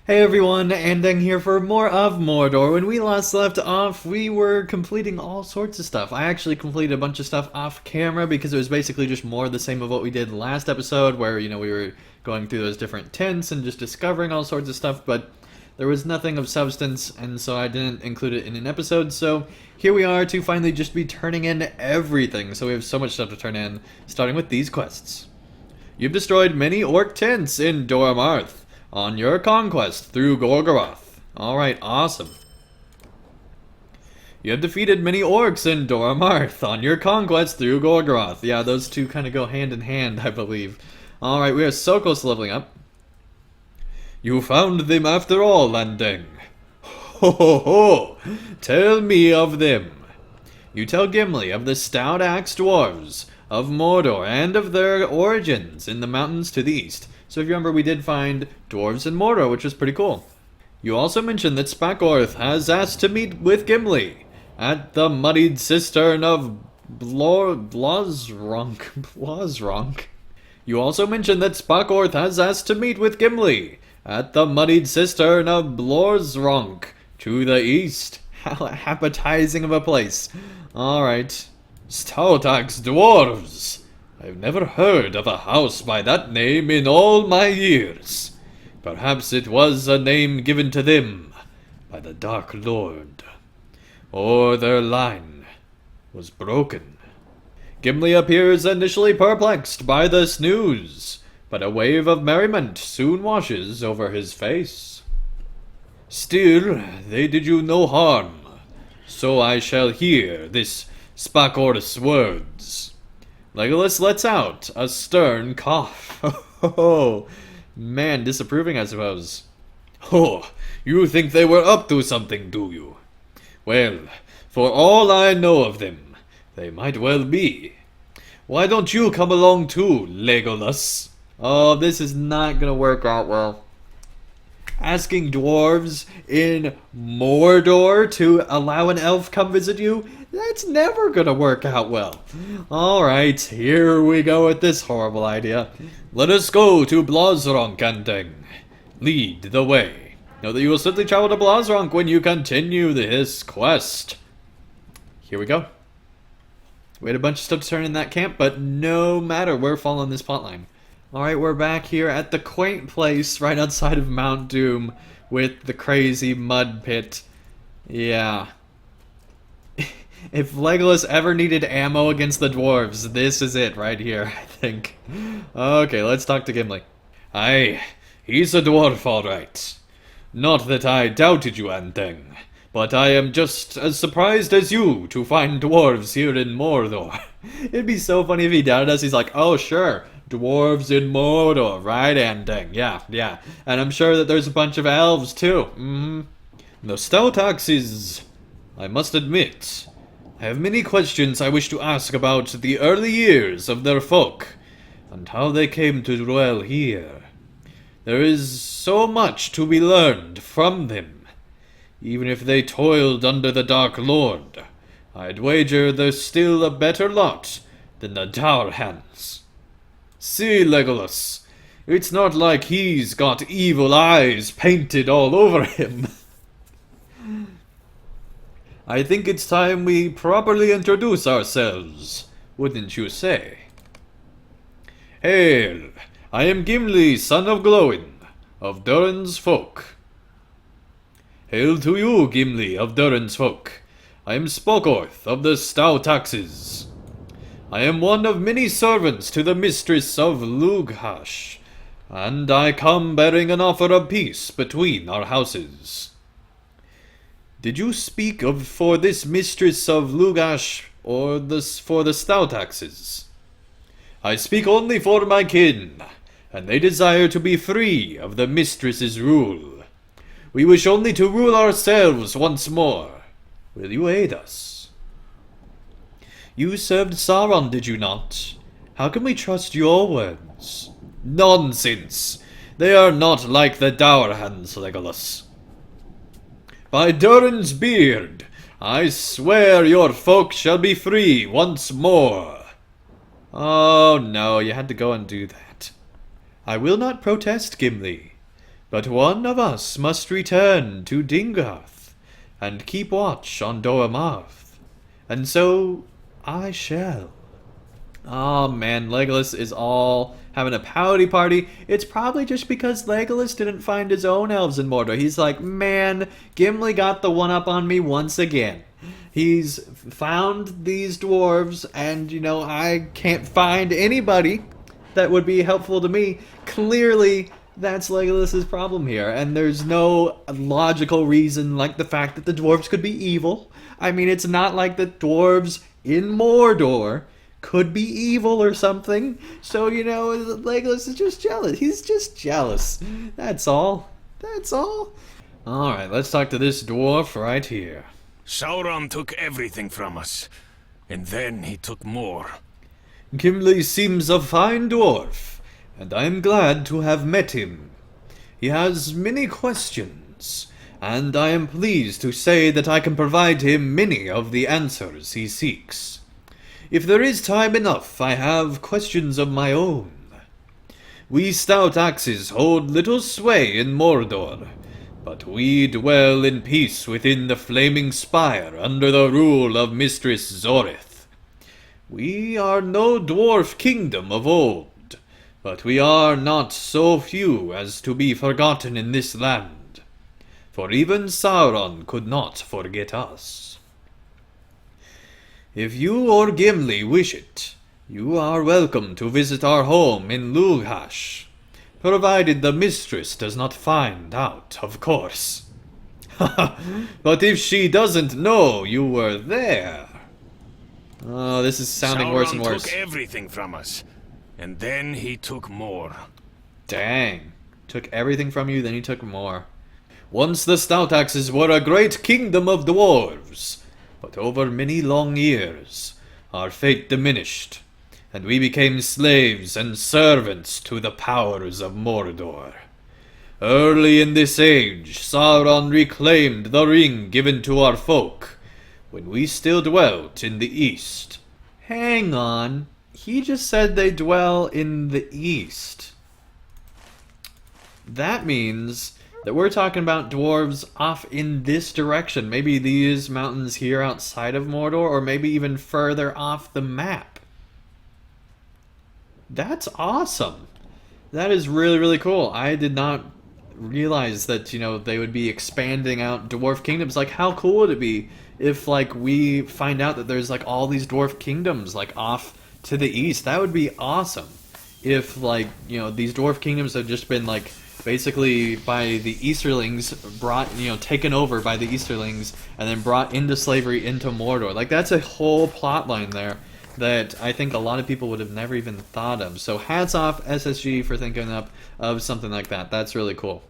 Hey everyone, Andang here for more of Mordor. When we last left off, we were completing all sorts of stuff. I actually completed a bunch of stuff off camera because it was basically just more of the same of what we did last episode, where, we were going through those different tents and just discovering all sorts of stuff, but there was nothing of substance, and so I didn't include it in an episode, so here we are to finally just be turning in everything. So we have so much stuff to turn in, starting with these quests. You've destroyed many orc tents in Dor Marth on your conquest through Gorgoroth. Alright, awesome. You have defeated many orcs in Dor Marth on your conquest through Gorgoroth. Yeah, those two kind of go hand in hand, I believe. Alright, we are so close to leveling up. You found them after all, Andang. Ho ho ho! Tell me of them. You tell Gimli of the stout-axe dwarves of Mordor and of their origins in the mountains to the east. So if you remember, we did find dwarves in Mordor, which was pretty cool. You also mentioned that Spackorth has asked to meet with Gimli at the muddied cistern of Blazronk. Blazronk. You also mentioned that Spackorth has asked to meet with Gimli at the muddied cistern of Blazronk to the east. How appetizing of a place. Alright. Stout-axe dwarves. I've never heard of a house by that name in all my years. Perhaps it was a name given to them by the Dark Lord. Or their line was broken. Gimli appears initially perplexed by this news, but a wave of merriment soon washes over his face. Still, they did you no harm, so I shall hear this Spackorth's words. Legolas lets out a stern cough. Oh, man, disapproving, I suppose. Oh, you think they were up to something, do you? Well, for all I know of them, they might well be. Why don't you come along too, Legolas? Oh, this is not gonna work out well. Asking dwarves in Mordor to allow an elf come visit you? That's never gonna work out well. Alright, here we go with this horrible idea. Let us go to Blazronk, Andang. Lead the way. Know that you will certainly travel to Blazronk when you continue this quest. Here we go. We had a bunch of stuff to turn in that camp, but no matter, we're following this plotline. Alright, we're back here at the quaint place right outside of Mount Doom with the crazy mud pit. Yeah. If Legolas ever needed ammo against the dwarves, this is it right here, I think. Okay, let's talk to Gimli. Aye, he's a dwarf, all right. Not that I doubted you, Andang, but I am just as surprised as you to find dwarves here in Mordor. It'd be so funny if he doubted us. He's like, oh, sure. Dwarves in Mordor, right, Andang? Yeah. And I'm sure that there's a bunch of elves, too. The stout-axes, I must admit, I have many questions I wish to ask about the early years of their folk, and how they came to dwell here. There is so much to be learned from them. Even if they toiled under the Dark Lord, I'd wager there's still a better lot than the Dourhands. See, Legolas, it's not like he's got evil eyes painted all over him. I think it's time we properly introduce ourselves, wouldn't you say? Hail, I am Gimli, son of Glowin, of Durin's folk. Hail to you, Gimli, of Durin's folk. I am Spackorth, of the stout-axes. I am one of many servants to the mistress of Lughash, and I come bearing an offer of peace between our houses. Did you speak of for this mistress of Lughash, or for the stout-axes? I speak only for my kin, and they desire to be free of the mistress's rule. We wish only to rule ourselves once more. Will you aid us? You served Sauron, did you not? How can we trust your words? Nonsense! They are not like the Dourhands, Legolas. By Durin's beard, I swear your folk shall be free once more. Oh no, you had to go and do that. I will not protest, Gimli. But one of us must return to Dingarth and keep watch on Doramarth. And so I shall. Oh man, Legolas is all having a pouty party. It's probably just because Legolas didn't find his own elves in Mordor. He's like, man, Gimli got the one up on me once again. He's found these dwarves, and, I can't find anybody that would be helpful to me. Clearly, that's Legolas's problem here, and there's no logical reason like the fact that the dwarves could be evil. I mean, it's not like the dwarves in Mordor could be evil or something. So, Legolas is just jealous. He's just jealous. That's all. That's all. Alright, let's talk to this dwarf right here. Sauron took everything from us, and then he took more. Gimli seems a fine dwarf, and I am glad to have met him. He has many questions, and I am pleased to say that I can provide him many of the answers he seeks. If there is time enough, I have questions of my own. We stout axes hold little sway in Mordor, but we dwell in peace within the flaming spire under the rule of Mistress Zorith. We are no dwarf kingdom of old, but we are not so few as to be forgotten in this land, for even Sauron could not forget us. If you or Gimli wish it, you are welcome to visit our home in Lughash, provided the mistress does not find out, of course. But if she doesn't know you were there... Oh, this is sounding Sauron worse and worse. took everything from us, and then he took more. Dang. Took everything from you, then he took more. Once the Stoutaxes were a great kingdom of dwarves, but over many long years, our fate diminished, and we became slaves and servants to the powers of Mordor. Early in this age, Sauron reclaimed the ring given to our folk, when we still dwelt in the east. Hang on. He just said they dwell in the east. That means that we're talking about dwarves off in this direction. Maybe these mountains here outside of Mordor, or maybe even further off the map. That's awesome. That is really, really cool. I did not realize that, they would be expanding out dwarf kingdoms. Like, how cool would it be if, we find out that there's, all these dwarf kingdoms, off to the east? That would be awesome. If, these dwarf kingdoms have just been, basically by the Easterlings brought, taken over by the Easterlings and then brought into slavery into Mordor. That's a whole plot line there that I think a lot of people would have never even thought of. So hats off SSG for thinking up of something like that. That's really cool.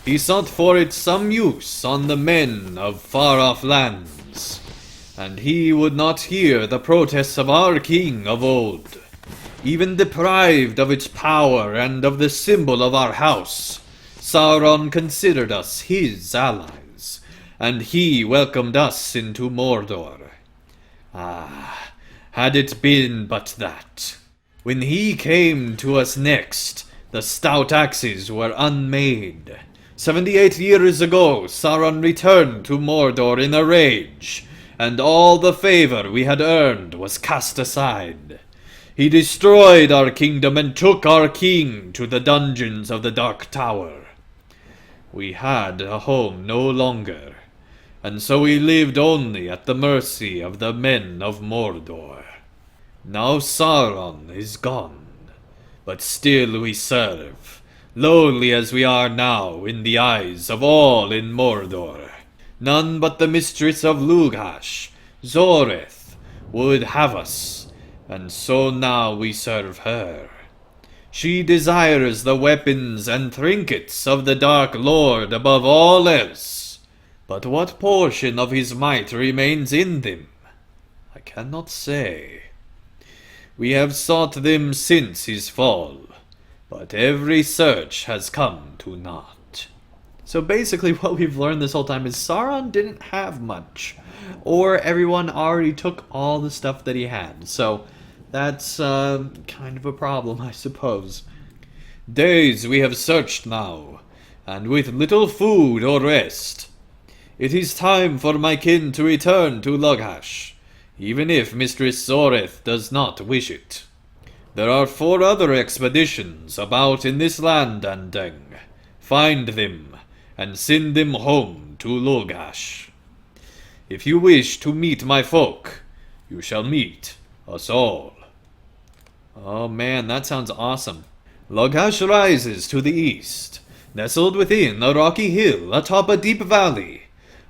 He sought for it some use on the men of far-off lands, and he would not hear the protests of our king of old. Even deprived of its power and of the symbol of our house, Sauron considered us his allies, and he welcomed us into Mordor. Ah, had it been but that. When he came to us next, the stout axes were unmade. 78 years ago, Sauron returned to Mordor in a rage, and all the favor we had earned was cast aside. He destroyed our kingdom and took our king to the dungeons of the Dark Tower. We had a home no longer, and so we lived only at the mercy of the men of Mordor. Now Sauron is gone, but still we serve, lowly as we are now in the eyes of all in Mordor. None but the mistress of Lughash, Zorith, would have us, and so now we serve her. She desires the weapons and trinkets of the Dark Lord above all else, but what portion of his might remains in them, I cannot say. We have sought them since his fall, but every search has come to naught. So basically what we've learned this whole time is Sauron didn't have much, or everyone already took all the stuff that he had. So that's kind of a problem, I suppose. Days we have searched now, and with little food or rest. It is time for my kin to return to Lughash, even if Mistress Zoreth does not wish it. There are 4 other expeditions about in this land, Andang. Find them, and send them home to Lughash. If you wish to meet my folk, you shall meet us all. Oh man, that sounds awesome. Lughash rises to the east, nestled within a rocky hill atop a deep valley.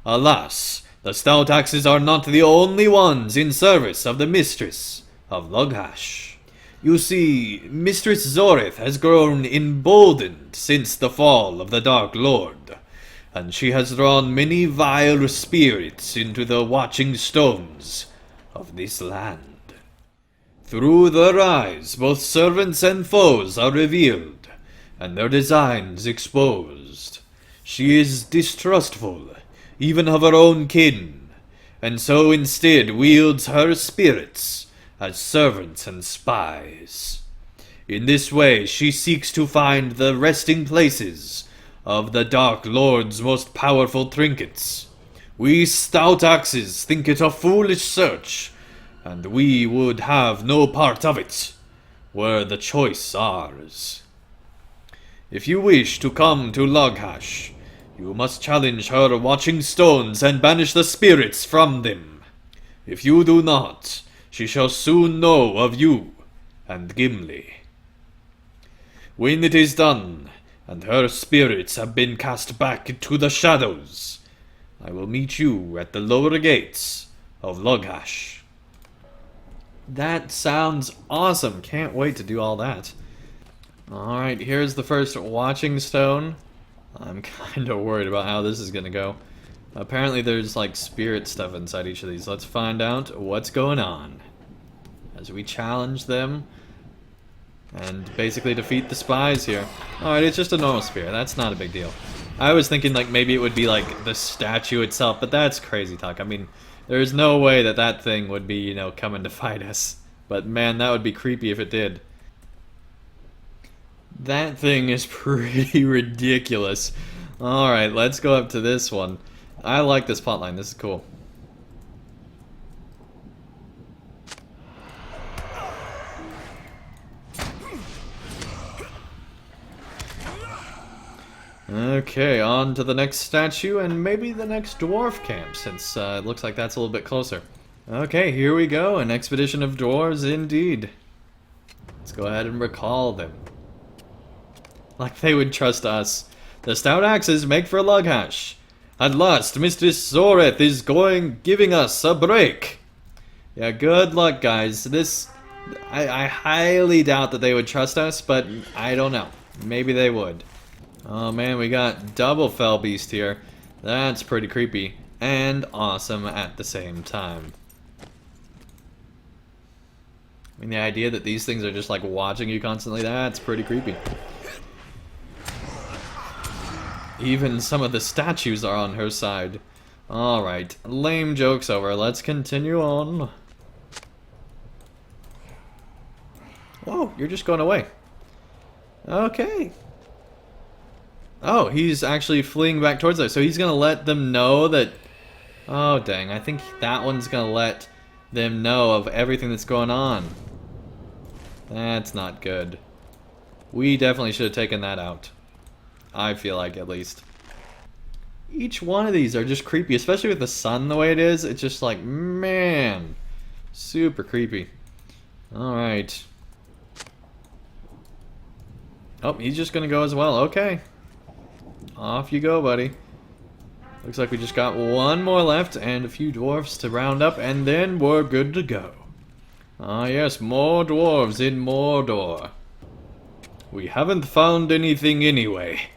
Alas, the stout axes are not the only ones in service of the mistress of Lughash. You see, Mistress Zoreth has grown emboldened since the fall of the Dark Lord, and she has drawn many vile spirits into the watching stones of this land. Through their eyes, both servants and foes are revealed, and their designs exposed. She is distrustful, even of her own kin, and so instead wields her spirits as servants and spies. In this way, she seeks to find the resting places of the Dark Lord's most powerful trinkets. We stout axes think it a foolish search, and we would have no part of it, were the choice ours. If you wish to come to Lughash, you must challenge her watching stones and banish the spirits from them. If you do not, she shall soon know of you and Gimli. When it is done, and her spirits have been cast back into the shadows, I will meet you at the lower gates of Lughash. That sounds awesome. Can't wait to do all that. Alright, here's the first watching stone. I'm kind of worried about how this is going to go. Apparently there's like spirit stuff inside each of these. Let's find out what's going on as we challenge them and basically defeat the spies here. Alright, it's just a normal spear. That's not a big deal. I was thinking like maybe it would be like the statue itself, but that's crazy talk. I mean, there's no way that that thing would be, you know, coming to fight us. But man, that would be creepy if it did. That thing is pretty ridiculous. Alright, let's go up to this one. I like this plotline. This is cool. Okay, on to the next statue and maybe the next dwarf camp, since it looks like that's a little bit closer. Okay, here we go, an expedition of dwarves indeed. Let's go ahead and recall them. Like they would trust us. The stout axes make for Lughash. At last, Mistress Zoreth is giving us a break. Yeah, good luck, guys. I highly doubt that they would trust us, but I don't know. Maybe they would. Oh man, we got double fell beast here. That's pretty creepy and awesome at the same time. I mean, the idea that these things are just like watching you constantly, that's pretty creepy. Even some of the statues are on her side. Alright, lame jokes over. Let's continue on. Whoa, you're just going away. Okay. Oh, he's actually fleeing back towards us. So he's going to let them know that... Oh, dang. I think that one's going to let them know of everything that's going on. That's not good. We definitely should have taken that out. I feel like, at least. Each one of these are just creepy, especially with the sun the way it is. It's just like, man, super creepy. Alright. Oh, he's just going to go as well. Okay. Off you go, buddy. Looks like we just got one more left and a few dwarfs to round up, and then we're good to go. Ah yes, more dwarves in Mordor. We haven't found anything anyway.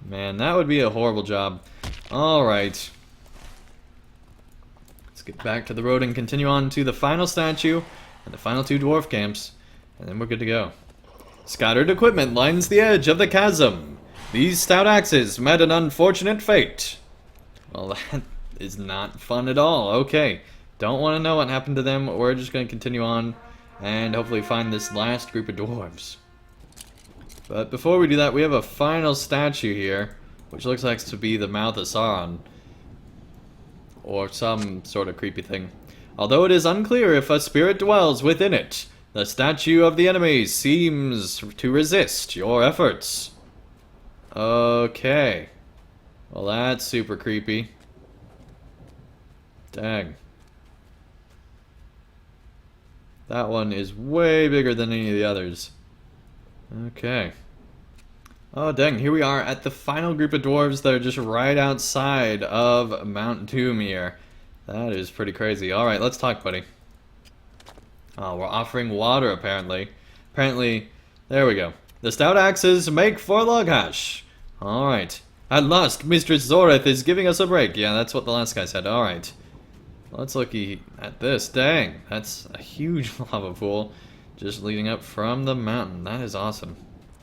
Man, that would be a horrible job. Alright. Let's get back to the road and continue on to the final statue and the final 2 dwarf camps, and then we're good to go. Scattered equipment lines the edge of the chasm. These stout axes met an unfortunate fate. Well, that is not fun at all. Okay, don't want to know what happened to them. We're just going to continue on and hopefully find this last group of dwarves. But before we do that, we have a final statue here, which looks like to be the mouth of Sauron. Or some sort of creepy thing. Although it is unclear if a spirit dwells within it, the statue of the enemy seems to resist your efforts. Okay. Well, that's super creepy. Dang. That one is way bigger than any of the others. Okay. Oh, dang. Here we are at the final group of dwarves that are just right outside of Mount Doom here. That is pretty crazy. Alright, let's talk, buddy. Oh, we're offering water, apparently. Apparently, there we go. The stout axes make for Lughash. Alright. At last, Mistress Zoreth is giving us a break. Yeah, that's what the last guy said. Alright. Let's look at this. Dang, that's a huge lava pool just leading up from the mountain. That is awesome.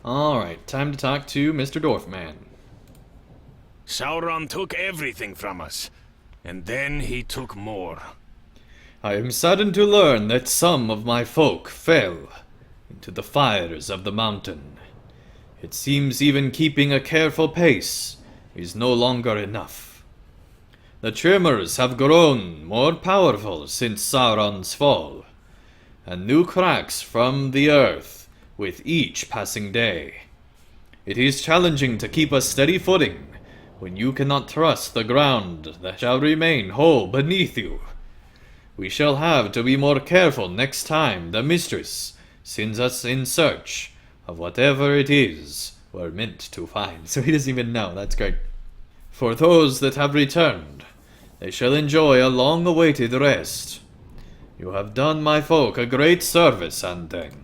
Alright, time to talk to Mr. Dwarfman. Sauron took everything from us, and then he took more. I am saddened to learn that some of my folk fell into the fires of the mountain. It seems even keeping a careful pace is no longer enough. The tremors have grown more powerful since Sauron's fall, and new cracks from the earth with each passing day. It is challenging to keep a steady footing when you cannot trust the ground that shall remain whole beneath you. We shall have to be more careful next time the mistress sends us in search of whatever it is we're meant to find. So he doesn't even know. That's great. For those that have returned, they shall enjoy a long-awaited rest. You have done my folk a great service, Andang.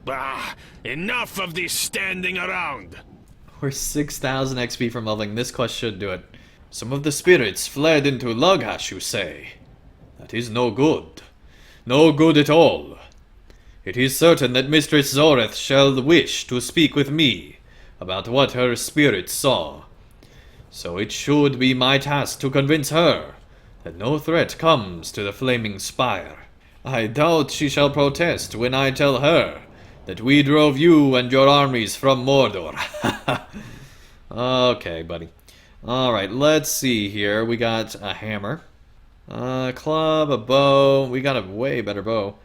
Bah! Enough of this standing around! We're 6,000 XP from leveling. This quest should do it. Some of the spirits fled into Lughash, you say? That is no good. No good at all. It is certain that Mistress Zoreth shall wish to speak with me about what her spirit saw. So it should be my task to convince her that no threat comes to the Flaming Spire. I doubt she shall protest when I tell her that we drove you and your armies from Mordor. Okay, buddy. Alright, let's see here. We got a hammer, a club, a bow. We got a way better bow.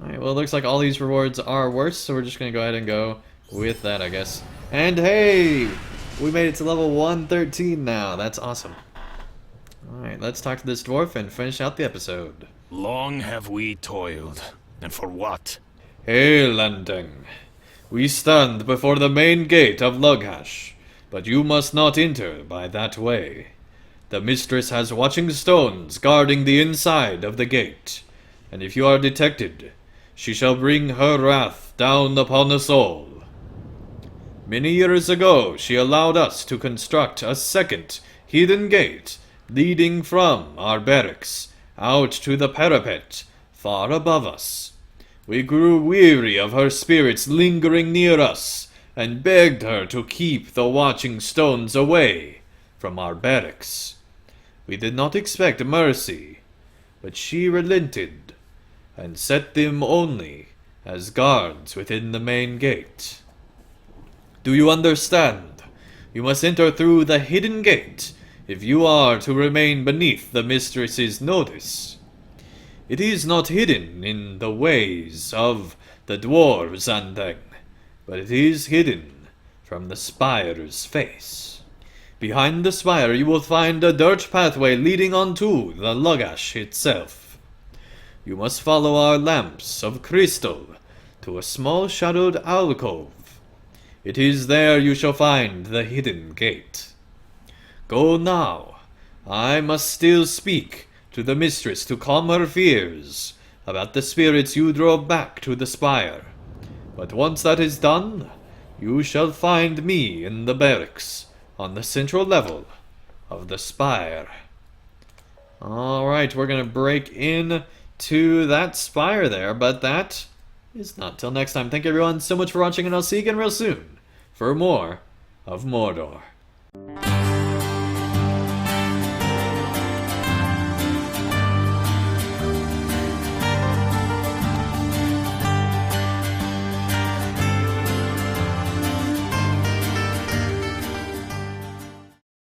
Alright, well, it looks like all these rewards are worse, so we're just going to go ahead and go with that, I guess. And hey! We made it to level 113 now. That's awesome. Alright, let's talk to this dwarf and finish out the episode. Long have we toiled, and for what? Hail, Andang. We stand before the main gate of Lughash, but you must not enter by that way. The mistress has watching stones guarding the inside of the gate, and if you are detected, she shall bring her wrath down upon us all. Many years ago, she allowed us to construct a second hidden gate leading from our barracks out to the parapet far above us. We grew weary of her spirits lingering near us and begged her to keep the watching stones away from our barracks. We did not expect mercy, but she relented and set them only as guards within the main gate. Do you understand? You must enter through the hidden gate if you are to remain beneath the mistress's notice. It is not hidden in the ways of the dwarves, Andang, but it is hidden from the spire's face. Behind the spire you will find a dirt pathway leading onto the Lughash itself. You must follow our lamps of crystal to a small shadowed alcove. It is there you shall find the hidden gate. Go now. I must still speak to the mistress to calm her fears about the spirits you drove back to the spire. But once that is done, you shall find me in the barracks on the central level of the spire. Alright, we're gonna break in to that spire there, but that is not till next time. Thank you everyone so much for watching, and I'll see you again real soon for more of Mordor.